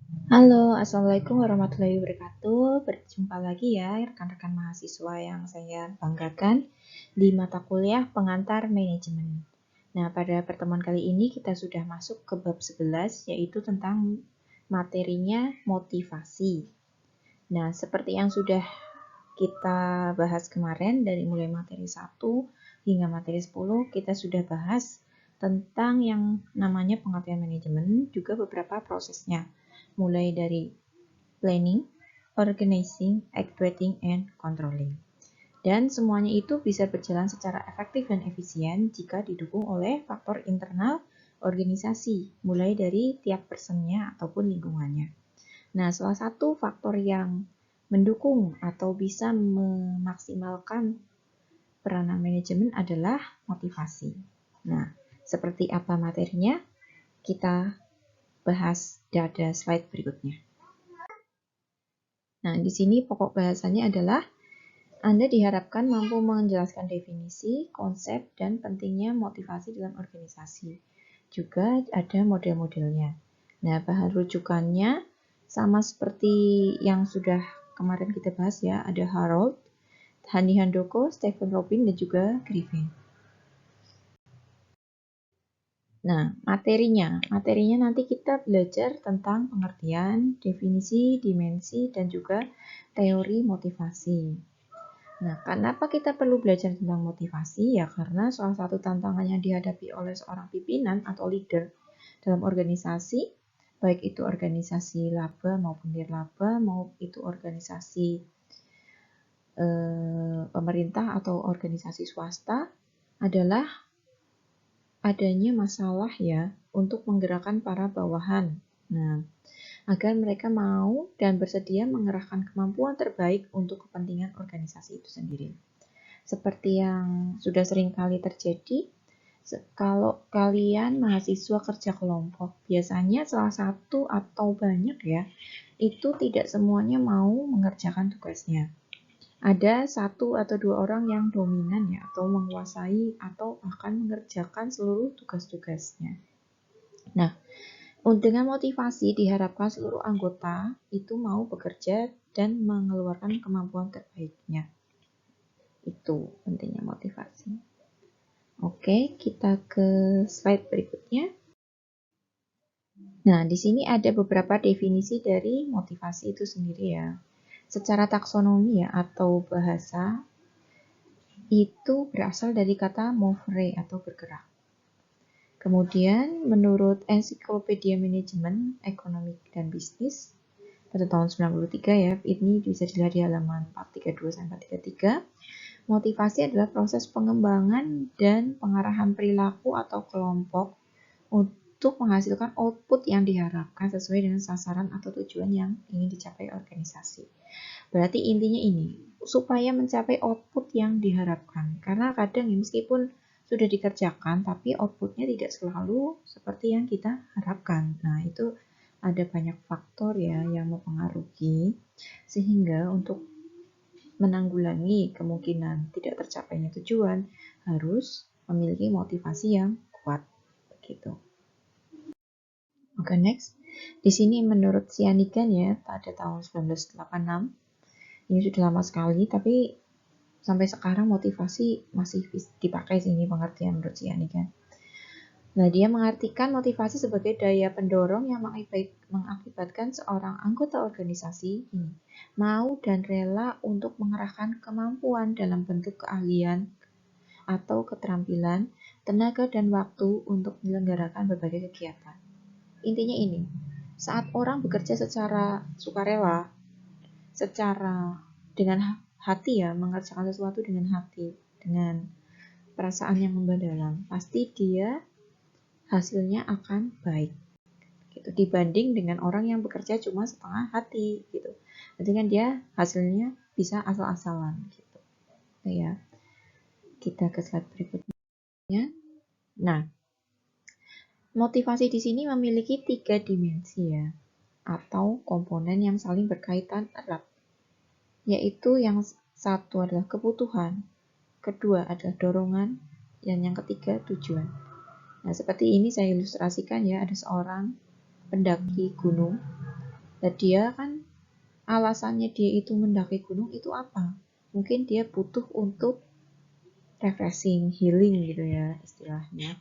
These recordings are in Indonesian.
Halo, Assalamualaikum warahmatullahi wabarakatuh. Berjumpa lagi ya rekan-rekan mahasiswa yang saya banggakan di mata kuliah pengantar manajemen. Nah, pada pertemuan kali ini kita sudah masuk ke bab 11 yaitu tentang materinya motivasi. Nah, seperti yang sudah kita bahas kemarin dari mulai materi 1 hingga materi 10 kita sudah bahas tentang yang namanya pengertian manajemen, juga beberapa prosesnya. Mulai dari planning, organizing, actuating, and controlling. Dan semuanya itu bisa berjalan secara efektif dan efisien jika didukung oleh faktor internal organisasi, mulai dari tiap personnya ataupun lingkungannya. Nah, salah satu faktor yang mendukung atau bisa memaksimalkan peranan manajemen adalah motivasi. Nah, seperti apa materinya? Kita bahas pada slide berikutnya. Nah, di sini pokok bahasannya adalah Anda diharapkan mampu menjelaskan definisi, konsep, dan pentingnya motivasi dalam organisasi. Juga ada model-modelnya. Nah, bahan rujukannya sama seperti yang sudah kemarin kita bahas ya, ada Harold, Hani Handoko, Stephen Robin, dan juga Griffin. Nah, materinya nanti kita belajar tentang pengertian, definisi, dimensi, dan juga teori motivasi. Nah, kenapa kita perlu belajar tentang motivasi? Ya, karena salah satu tantangan yang dihadapi oleh seorang pimpinan atau leader dalam organisasi, baik itu organisasi laba maupun nirlaba, maupun itu organisasi pemerintah atau organisasi swasta, adalah adanya masalah ya untuk menggerakkan para bawahan. Nah, agar mereka mau dan bersedia mengerahkan kemampuan terbaik untuk kepentingan organisasi itu sendiri. Seperti yang sudah sering kali terjadi, kalau kalian mahasiswa kerja kelompok, biasanya salah satu atau banyak ya, itu tidak semuanya mau mengerjakan tugasnya. Ada satu atau dua orang yang dominan ya, atau menguasai atau akan mengerjakan seluruh tugas-tugasnya. Nah, dengan motivasi diharapkan seluruh anggota itu mau bekerja dan mengeluarkan kemampuan terbaiknya. Itu pentingnya motivasi. Oke, kita ke slide berikutnya. Nah, di sini ada beberapa definisi dari motivasi itu sendiri ya. Secara taksonomi ya atau bahasa itu berasal dari kata movere atau bergerak. Kemudian menurut Ensiklopedia Manajemen, Ekonomi dan Bisnis pada tahun 93 ya, ini bisa dilihat di halaman 432 sampai 433. Motivasi adalah proses pengembangan dan pengarahan perilaku atau kelompok untuk menghasilkan output yang diharapkan sesuai dengan sasaran atau tujuan yang ingin dicapai organisasi. Berarti intinya ini, supaya mencapai output yang diharapkan. Karena kadang ya, meskipun sudah dikerjakan, tapi outputnya tidak selalu seperti yang kita harapkan. Nah, itu ada banyak faktor ya yang mempengaruhi, sehingga untuk menanggulangi kemungkinan tidak tercapainya tujuan, harus memiliki motivasi yang kuat. Begitu. Oke, next. Di sini menurut Sianigan ya, pada tahun 1986, ini sudah lama sekali, tapi sampai sekarang motivasi masih dipakai sih, ini pengertian menurut Sianigan. Nah, dia mengartikan motivasi sebagai daya pendorong yang mengakibatkan seorang anggota organisasi ini mau dan rela untuk mengerahkan kemampuan dalam bentuk keahlian atau keterampilan, tenaga dan waktu untuk menyelenggarakan berbagai kegiatan. Intinya ini, saat orang bekerja secara sukarela, secara dengan hati ya, mengerjakan sesuatu dengan hati, dengan perasaan yang mendalam, pasti dia hasilnya akan baik gitu, dibanding dengan orang yang bekerja cuma setengah hati gitu. Nanti kan dia hasilnya bisa asal-asalan gitu. Nah, ya, kita ke slide berikutnya. Nah, motivasi di sini memiliki 3 dimensi ya, atau komponen yang saling berkaitan erat, yaitu yang satu adalah kebutuhan, kedua adalah dorongan, dan yang ketiga tujuan. Nah, seperti ini saya ilustrasikan ya, ada seorang pendaki gunung. Dan dia kan alasannya dia itu mendaki gunung itu apa? Mungkin dia butuh untuk refreshing, healing gitu ya istilahnya.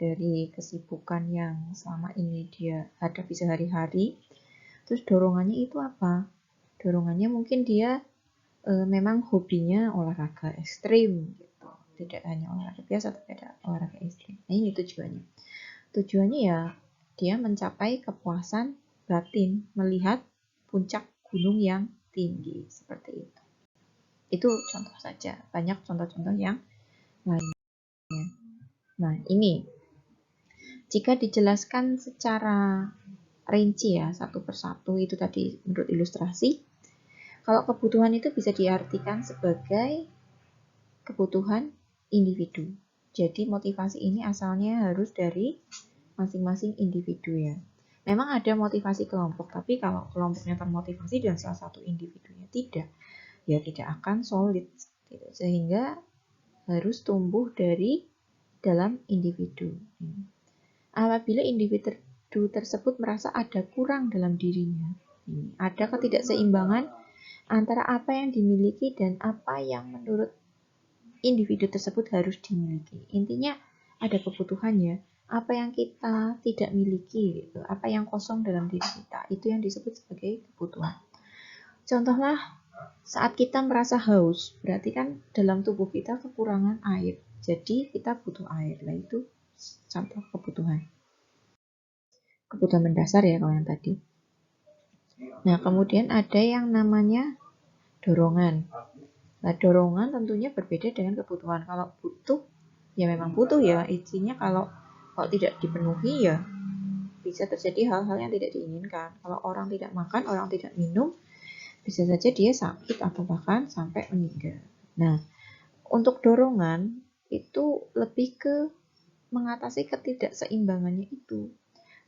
Dari kesibukan yang selama ini dia hadapi sehari-hari. Terus dorongannya itu apa? Dorongannya mungkin dia memang hobinya olahraga ekstrim gitu. Tidak hanya olahraga biasa tapi ada olahraga ekstrim. Nah, ini tujuannya. Tujuannya ya dia mencapai kepuasan batin melihat puncak gunung yang tinggi seperti itu. Itu contoh saja. Banyak contoh-contoh yang lainnya. Nah, ini jika dijelaskan secara rinci ya, satu persatu itu tadi menurut ilustrasi. Kalau kebutuhan itu bisa diartikan sebagai kebutuhan individu. Jadi motivasi ini asalnya harus dari masing-masing individu ya. Memang ada motivasi kelompok, tapi kalau kelompoknya termotivasi dan salah satu individunya tidak, ya tidak akan solid. Sehingga harus tumbuh dari dalam individu. Apabila individu tersebut merasa ada kurang dalam dirinya, ada ketidakseimbangan antara apa yang dimiliki dan apa yang menurut individu tersebut harus dimiliki. Intinya ada kebutuhannya, apa yang kita tidak miliki, gitu. Apa yang kosong dalam diri kita, itu yang disebut sebagai kebutuhan. Contohlah, saat kita merasa haus, berarti kan dalam tubuh kita kekurangan air. Jadi kita butuh air, lah itu contoh kebutuhan. Kebutuhan mendasar ya kalau yang tadi. Nah, kemudian ada yang namanya dorongan. Nah, dorongan tentunya berbeda dengan kebutuhan. Kalau butuh, ya memang butuh ya. Isinya kalau tidak dipenuhi ya bisa terjadi hal-hal yang tidak diinginkan. Kalau orang tidak makan, orang tidak minum, bisa saja dia sakit atau bahkan sampai meninggal. Nah, untuk dorongan itu lebih ke mengatasi ketidakseimbangannya itu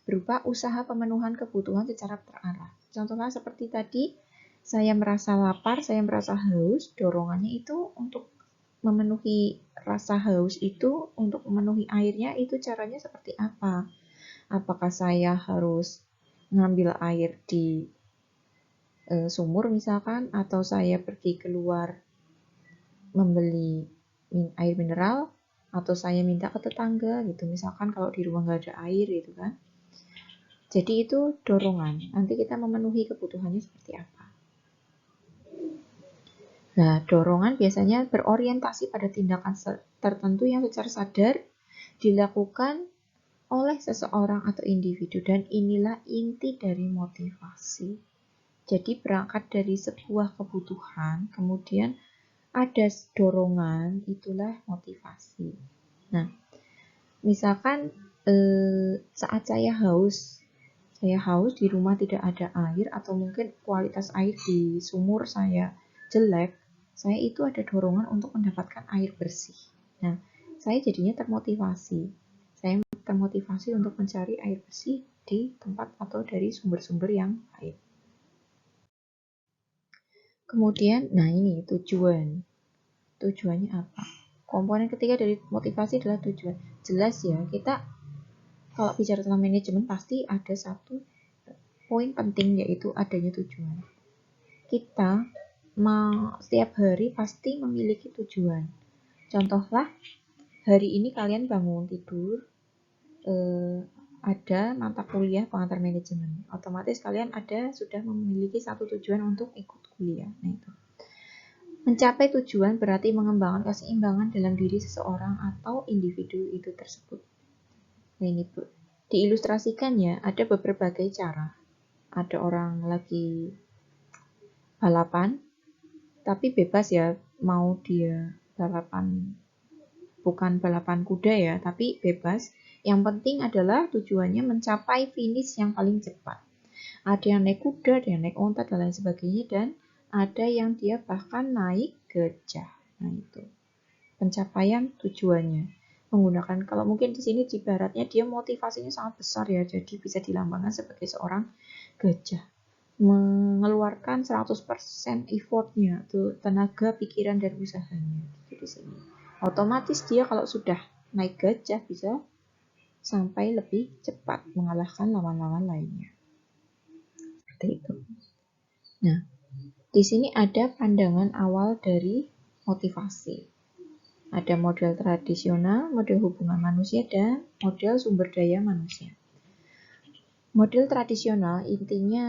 berupa usaha pemenuhan kebutuhan secara terarah. Contohnya seperti tadi, saya merasa lapar, saya merasa haus, dorongannya itu untuk memenuhi rasa haus itu, untuk memenuhi airnya itu caranya seperti apa? Apakah saya harus ngambil air di sumur misalkan, atau saya pergi keluar membeli air mineral, atau saya minta ke tetangga gitu, misalkan kalau di rumah nggak ada air gitu kan. Jadi itu dorongan, nanti kita memenuhi kebutuhannya seperti apa. Nah, dorongan biasanya berorientasi pada tindakan tertentu yang secara sadar dilakukan oleh seseorang atau individu, dan inilah inti dari motivasi. Jadi berangkat dari sebuah kebutuhan, kemudian ada dorongan, itulah motivasi. Nah, misalkan saat saya haus di rumah tidak ada air, atau mungkin kualitas air di sumur saya jelek, saya itu ada dorongan untuk mendapatkan air bersih. Nah, saya jadinya termotivasi. Saya termotivasi untuk mencari air bersih di tempat atau dari sumber-sumber yang baik. Kemudian, nah ini tujuan. Tujuannya apa? Komponen ketiga dari motivasi adalah tujuan. Jelas ya, kita kalau bicara tentang manajemen pasti ada satu poin penting, yaitu adanya tujuan. Kita setiap hari pasti memiliki tujuan. Contohlah, hari ini kalian bangun tidur, ada mata kuliah pengantar manajemen. Otomatis kalian sudah memiliki satu tujuan untuk ikut kuliah. Nah, itu. Mencapai tujuan berarti mengembangkan keseimbangan dalam diri seseorang atau individu itu tersebut. Nah, ini Bu. Diilustrasikannya ada berbagai cara. Ada orang lagi balapan, tapi bebas ya, mau dia balapan, bukan balapan kuda ya, tapi bebas. Yang penting adalah tujuannya mencapai finish yang paling cepat. Ada yang naik kuda, ada yang naik onta, dan lain sebagainya, dan ada yang dia bahkan naik gajah. Nah, itu pencapaian tujuannya. Menggunakan, kalau mungkin di sini di baratnya dia motivasinya sangat besar ya, jadi bisa dilambangkan sebagai seorang gajah. Mengeluarkan 100% effortnya, tuh tenaga, pikiran, dan usahanya. Di sini. Otomatis dia kalau sudah naik gajah bisa sampai lebih cepat mengalahkan lawan-lawan lainnya. Seperti itu. Nah, di sini ada pandangan awal dari motivasi. Ada model tradisional, model hubungan manusia, dan model sumber daya manusia. Model tradisional intinya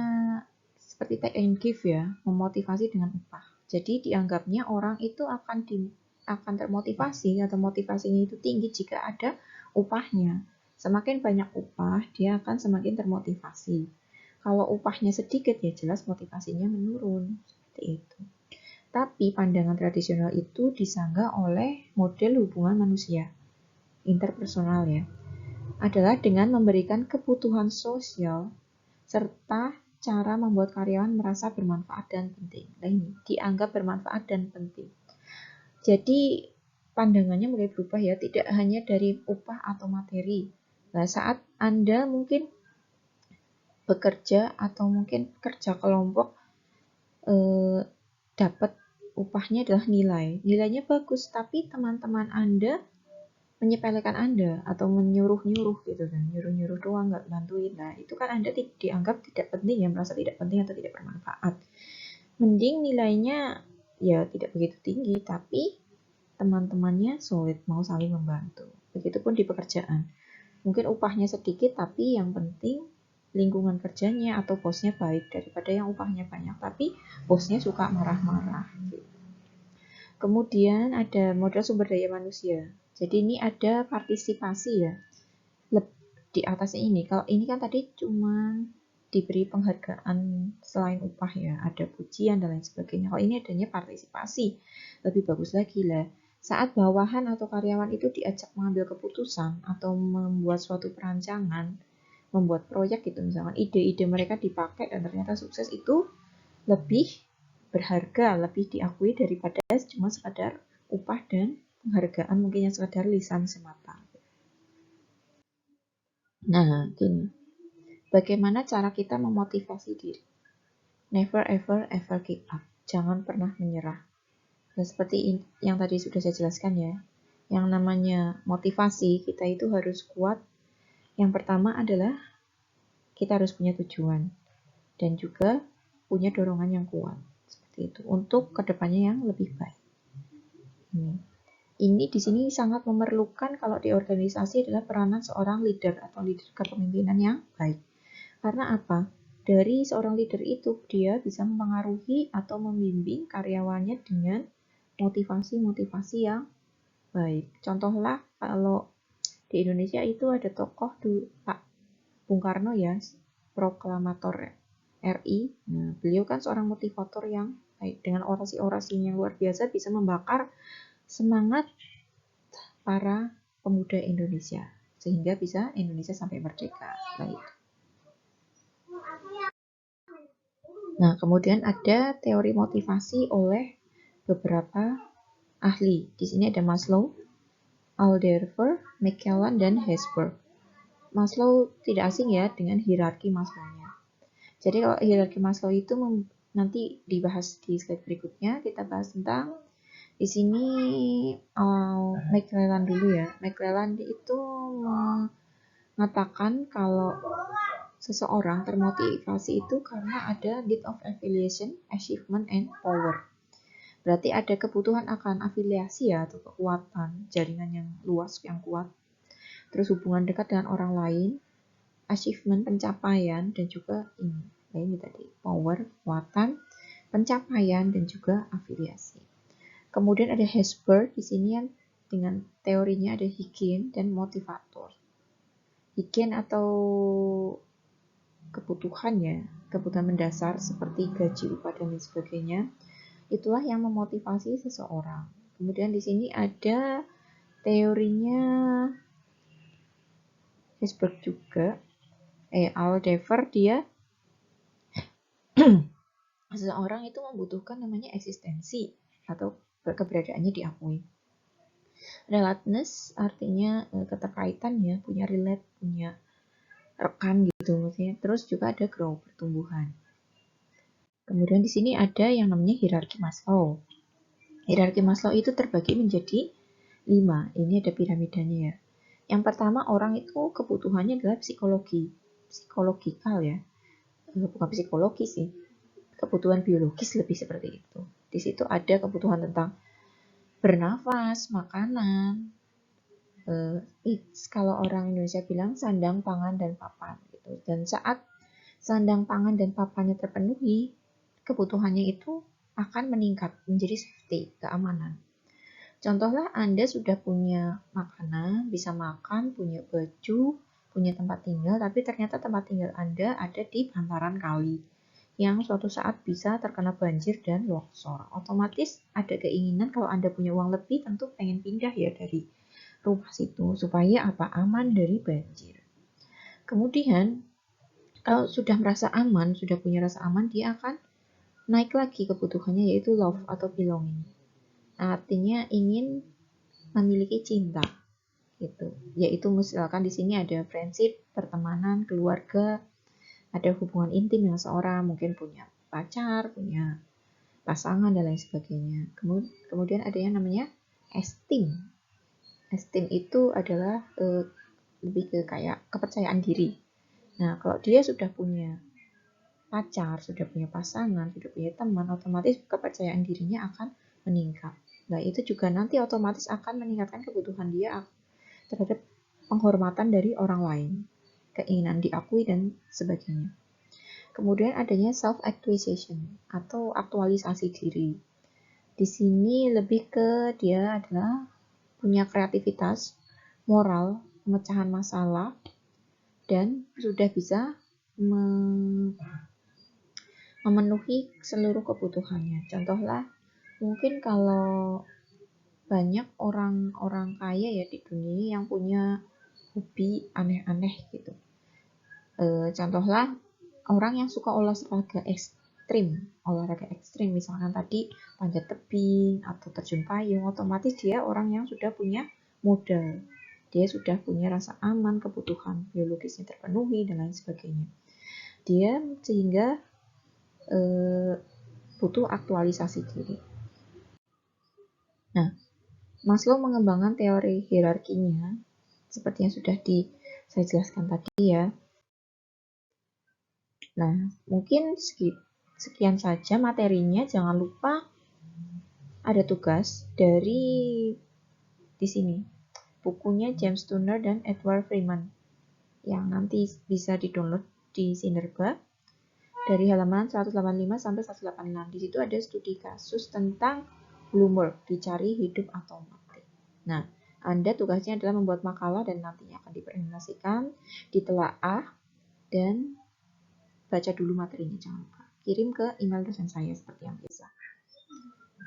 seperti take and give ya, memotivasi dengan upah. Jadi dianggapnya orang itu akan termotivasi atau motivasinya itu tinggi jika ada upahnya. Semakin banyak upah, dia akan semakin termotivasi. Kalau upahnya sedikit ya jelas motivasinya menurun. Seperti itu. Tapi pandangan tradisional itu disanggah oleh model hubungan manusia, interpersonal ya, adalah dengan memberikan kebutuhan sosial serta cara membuat karyawan merasa bermanfaat dan penting. Nah ini dianggap bermanfaat dan penting. Jadi pandangannya mulai berubah ya, tidak hanya dari upah atau materi. Nah, saat Anda mungkin bekerja atau mungkin kerja kelompok dapat upahnya adalah nilai. Nilainya bagus, tapi teman-teman Anda menyepelekan Anda atau menyuruh-nyuruh gitu kan, nyuruh-nyuruh doang nggak bantuin. Nah, itu kan Anda dianggap tidak penting ya, merasa tidak penting atau tidak bermanfaat. Mending nilainya ya tidak begitu tinggi, tapi teman-temannya solid, mau saling membantu. Begitupun di pekerjaan. Mungkin upahnya sedikit, tapi yang penting lingkungan kerjanya atau bosnya baik daripada yang upahnya banyak, tapi bosnya suka marah-marah. Kemudian ada model sumber daya manusia. Jadi ini ada partisipasi ya. Di atasnya ini, kalau ini kan tadi cuma diberi penghargaan selain upah ya, ada pujian dan lain sebagainya. Kalau ini adanya partisipasi, lebih bagus lagi lah. Saat bawahan atau karyawan itu diajak mengambil keputusan atau membuat suatu perancangan, membuat proyek gitu misalkan, ide-ide mereka dipakai dan ternyata sukses, itu lebih berharga, lebih diakui daripada cuma sekadar upah dan penghargaan mungkin yang sekadar lisan semata. Nah, gini. Bagaimana cara kita memotivasi diri? Never ever ever give up. Jangan pernah menyerah. Nah, seperti yang tadi sudah saya jelaskan ya. Yang namanya motivasi kita itu harus kuat. Yang pertama adalah kita harus punya tujuan dan juga punya dorongan yang kuat. Seperti itu untuk kedepannya yang lebih baik. Ini di sini sangat memerlukan kalau di organisasi adalah peranan seorang leader atau leader kepemimpinan yang baik. Karena apa? Dari seorang leader itu dia bisa mempengaruhi atau membimbing karyawannya dengan motivasi-motivasi yang baik. Contohlah kalau di Indonesia itu ada tokoh Pak Bung Karno ya, proklamator RI. Nah, beliau kan seorang motivator yang baik, dengan orasi-orasinya yang luar biasa bisa membakar semangat para pemuda Indonesia sehingga bisa Indonesia sampai merdeka. Baik. Nah, kemudian ada teori motivasi oleh beberapa ahli. Di sini ada Maslow, Alderfer, McKellan, dan Hesberg. Maslow tidak asing ya dengan hierarki Maslow-nya. Jadi kalau hierarki Maslow itu nanti dibahas di slide berikutnya. Kita bahas tentang di sini McKellan dulu ya. McKellan itu mengatakan kalau seseorang termotivasi itu karena ada need of affiliation, achievement, and power. Berarti ada kebutuhan akan afiliasi ya, atau kekuatan, jaringan yang luas, yang kuat. Terus hubungan dekat dengan orang lain, achievement, pencapaian, dan juga ini tadi, power, kekuatan, pencapaian, dan juga afiliasi. Kemudian ada Hesberg, di sini yang dengan teorinya ada Higgin dan motivator. Higgin atau kebutuhan mendasar seperti gaji, upah, dan lain sebagainya, itulah yang memotivasi seseorang. Kemudian di sini ada teorinya Hesberg juga, Aldefer, dia seseorang itu membutuhkan namanya eksistensi atau keberadaannya diakui. Relateness artinya keterkaitan ya, punya relate, punya rekan gitu maksudnya. Terus juga ada grow, pertumbuhan. Kemudian di sini ada yang namanya hierarki Maslow. Hierarki Maslow itu terbagi menjadi 5. Ini ada piramidanya ya. Yang pertama, orang itu kebutuhannya adalah psikologikal ya. Bukan psikologi sih. kebutuhan biologis lebih seperti itu. Di situ ada kebutuhan tentang bernafas, makanan. Kalau orang Indonesia bilang sandang, pangan, dan papan. Gitu. Dan saat sandang, pangan, dan papannya terpenuhi, kebutuhannya itu akan meningkat menjadi safety, keamanan. Contohlah Anda sudah punya makanan, bisa makan, punya baju, punya tempat tinggal, tapi ternyata tempat tinggal Anda ada di bantaran kali yang suatu saat bisa terkena banjir dan longsor. Otomatis ada keinginan kalau Anda punya uang lebih, tentu pengen pindah ya dari rumah situ supaya apa? Aman dari banjir. Kemudian kalau sudah merasa aman, sudah punya rasa aman, dia akan naik lagi kebutuhannya yaitu love atau belonging. Artinya ingin memiliki cinta gitu. Yaitu misalkan di sini ada friendship, pertemanan, keluarga, ada hubungan intim dengan seorang, mungkin punya pacar, punya pasangan dan lain sebagainya. Kemudian ada yang namanya esteem. Esteem itu adalah lebih ke kayak kepercayaan diri. Nah, kalau dia sudah punya pacar, sudah punya pasangan, sudah punya teman, otomatis kepercayaan dirinya akan meningkat. Nah, itu juga nanti otomatis akan meningkatkan kebutuhan dia terhadap penghormatan dari orang lain, keinginan diakui dan sebagainya. Kemudian adanya self-actualization atau aktualisasi diri. Di sini lebih ke dia adalah punya kreativitas, moral, pemecahan masalah, dan sudah bisa memenuhi seluruh kebutuhannya. Contohlah, mungkin kalau banyak orang-orang kaya ya di dunia yang punya hobi aneh-aneh gitu. Contohlah, orang yang suka olahraga ekstrim, misalkan tadi panjat tebing atau terjun payung, otomatis dia orang yang sudah punya modal. Dia sudah punya rasa aman, kebutuhan biologisnya terpenuhi, dan lain sebagainya. Dia sehingga butuh aktualisasi diri. Nah, Maslow mengembangkan teori hierarkinya seperti yang sudah saya jelaskan tadi ya. Nah, mungkin sekian saja materinya. Jangan lupa ada tugas dari di sini. Bukunya James Turner dan Edward Freeman yang nanti bisa di-download di Sinerba dari halaman 185 sampai 186. Di situ ada studi kasus tentang Bloomberg, dicari hidup atau mati. Nah, Anda tugasnya adalah membuat makalah dan nantinya akan dipresentasikan, ditelaah, dan baca dulu materinya, jangan lupa. Kirim ke email dosen saya seperti yang biasa.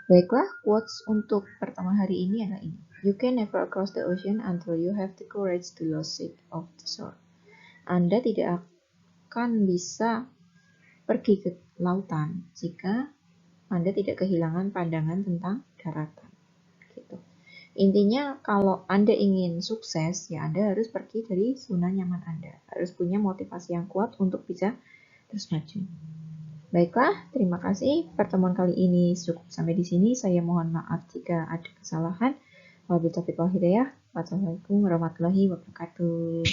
Baiklah, quotes untuk pertama hari ini adalah ini. You can never cross the ocean until you have the courage to lose sight of the shore. Anda tidak akan bisa pergi ke lautan jika Anda tidak kehilangan pandangan tentang daratan. Gitu. Intinya kalau Anda ingin sukses, ya Anda harus pergi dari zona nyaman Anda. Harus punya motivasi yang kuat untuk bisa terus maju. Baiklah, terima kasih. Pertemuan kali ini cukup sampai di sini. Saya mohon maaf jika ada kesalahan. Wabillahi taufiq wal hidayah. Wassalamualaikum warahmatullahi wabarakatuh.